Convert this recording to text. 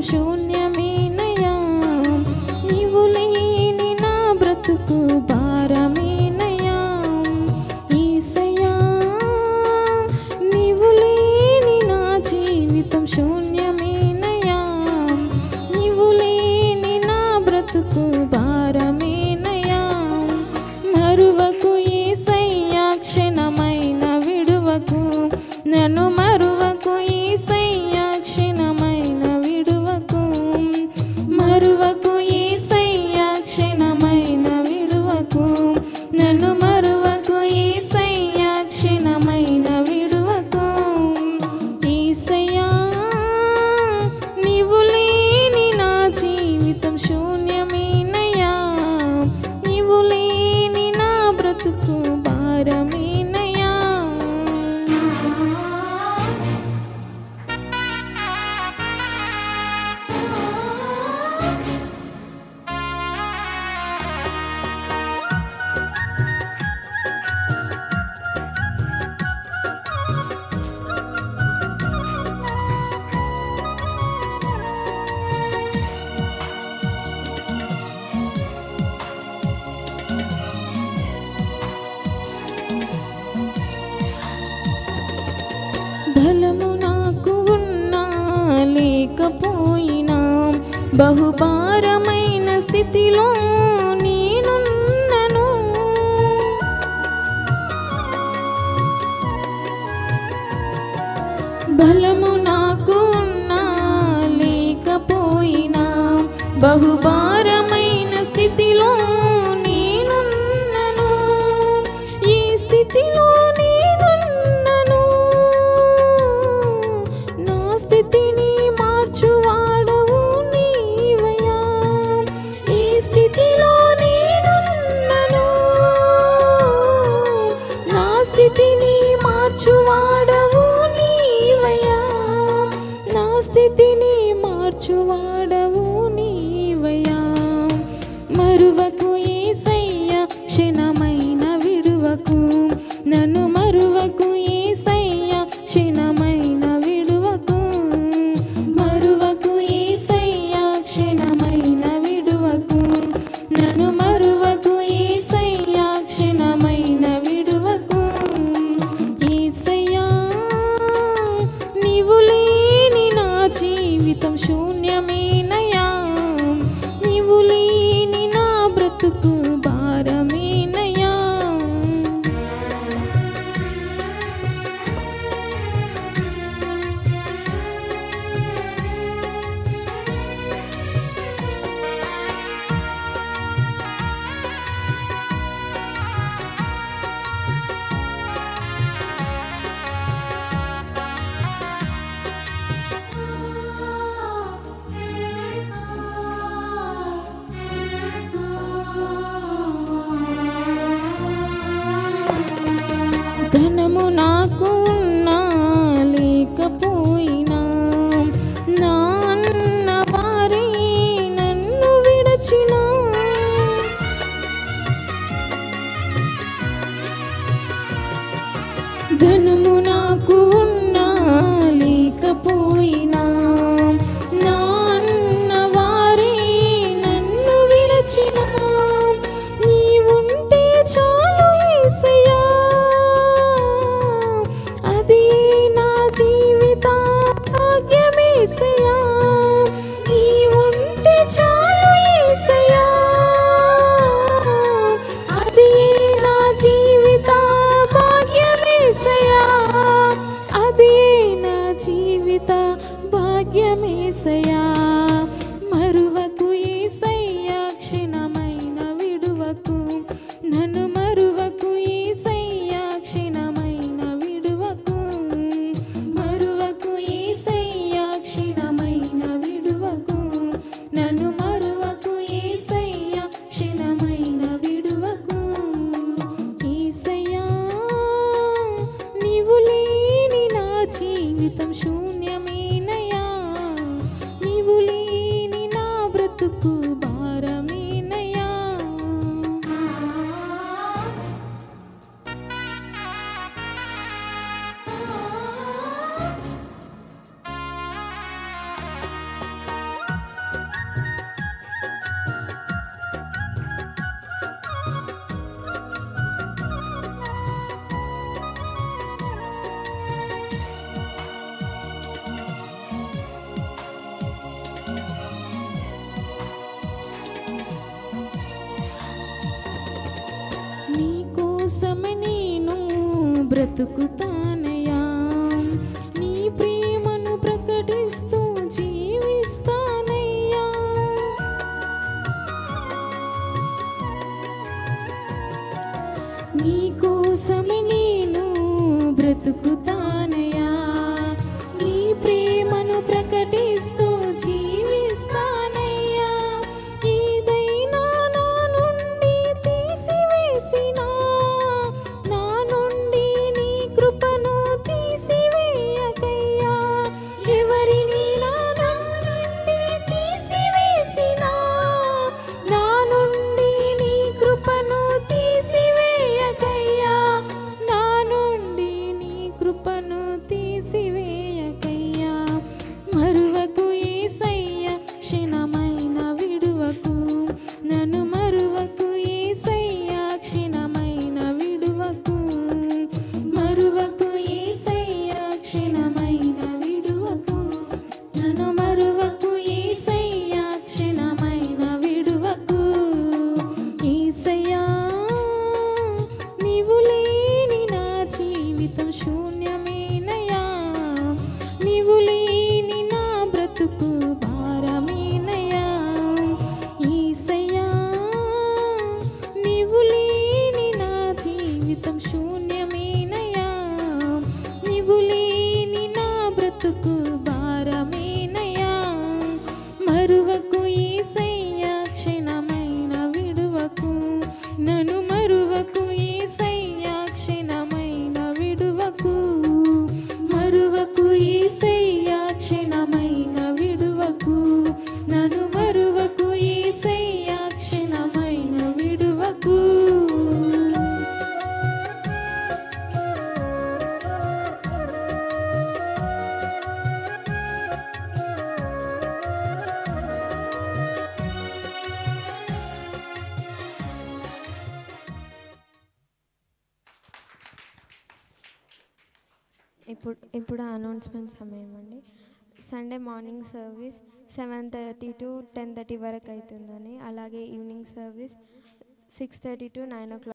శూన్యమేనయ్యా, నీవు లేని నా బ్రతుకు భారమేనయ్యా. యేసయ్యా నీవు లేని నా జీవితం శూన్యమేనయ్యా, నీవు లేని నా బ్రతుకు భారమేనయ్యా. మరువకు యేసయ్యా క్షణమైన విడువకు, నన్ను మరువకు యేసయ్యా క్షణమైన విడువకు. మరువకు యేసయ్యా క్షణమైన విడువకు, నన్ను మరువకు యేసయ్యా క్షణమైన విడువకు. యేసయ్యా నీవు లేని నా జీవితం శూన్యమేనయ్యా, నీవు లేని నా బ్రతుకు భారమేనయ్యా. బలము నాకు ఉన్నా లేకపోయినా, బహుభారమైన స్థితిలో నేనున్నను. బలము నాకు ఉన్నా లేకపోయినా, బహుభారమైన స్థితిలో నేనున్నను. ఈ స్థితిలో నేనున్నను, నా స్థితిని మార్చువాడవు నీవయ్యా. ఈ స్థితిలో నేనున్నను, నా స్థితిని మార్చువాడవు నీవయ్యా. నా స్థితిని మార్చువాడవు నీవయ్యా. మరువకు యేసయ్యా క్షణమైన విడువకు, నన్ను మరువకు యేసయ్యా క్షణమైన విడువకు. మరువకు యేసయ్యా క్షణమైన విడువకు, నన్ను మరువకు యేసయ్యా క్షణమైన విడువకు. యేసయ్యా నీవు లేని నా జీవితం శూన్యమేనయ్యా, నీవు లేని నా బ్రతుకు భారమేనయ్యా. ధనము నాకు ఉన్నా లేకపోయినా, నా అన్న వారే నన్ను విడచినా. ధనము నాకు ఉన్నా లేకపోయినా, నా అన్న వారే నన్ను విడచినా. నీవుంటే చాలు యేసయ్యా, అది నా జీవిత భాగ్యమేసయ్యా. నీవుంటే చాలు యేసయ్యా, అది నా జీవిత భాగ్యమేసయ్యా. అది నా జీవిత భాగ్యమేసయ్యా. మరువకు యేసయ్యా క్షణమైన విడువకు, నన్ను మరువకు యేసయ్యా క్షణమైన విడువకు. మరువకు యేసయ్యా క్షణమైన విడువకు, నన్ను మరువకు యేసయ్యా క్షణమైన విడువకు. యేసయ్యా నీవు లేని నా జీవితం శూన్యమేనయ్యా, నీవు లేని బ్రతుకుతానయ్యా, నీ ప్రేమను ప్రకటిస్తూ జీవిస్తానయ్యా. నీ కోసమే నేను బ్రతుకుతానయ్యా, నీ ప్రేమను ప్రకటిస్తూ జీవిస్తానయ్యా. ఏదైనా నా నుండి తీసివేసినా, నా నుండి నీ కృపను తీసివేయకయ్యా. ఎవరిని నా నుండి తీసివేసినా, నా నుండి నీ కృపను తీసివేయకయ్యా, నా నుండి నీ కృపను తీసివేయకయ్యా. మరువకు యేసయ్యా, క్షణమైన విడువకు, నన్ను మరువకు యేసయ్యా, క్షణమైన విడువకు. మరువకు యేసయ్యా, క్షణమైన విడువకు, నన్ను మరువకు యేసయ్యా, క్షణమైన విడువకు. యేసయ్యా, నీవు లేని నా జీవితం శూన్యమేనయ్యా, నీవు లేని నా బ్రతుకు భారమేనయ్యా. యేసయ్యా, నీవు లేని నా జీవితం శూన్యమేనయ్యా, నీవు లేని నా బ్రతుకు భారమేనయ్యా. మరువకు యేసయ్యా, క్షణమైన విడువకు, నన్ను మరువకు యేసయ్యా, క్షణమైన విడువకు. మరువకు యేసయ్యా, క్షణమైన విడువకు, నన్ను మరువకు యేసయ్యా, క్షణమైన విడువకు. ఇప్పుడు అనౌన్స్మెంట్ సమయం అండి. సండే మార్నింగ్ సర్వీస్ 7:30 to 10:30 వరకు అవుతుందని, అలాగే ఈవినింగ్ సర్వీస్ 6:30 to 9 o'clock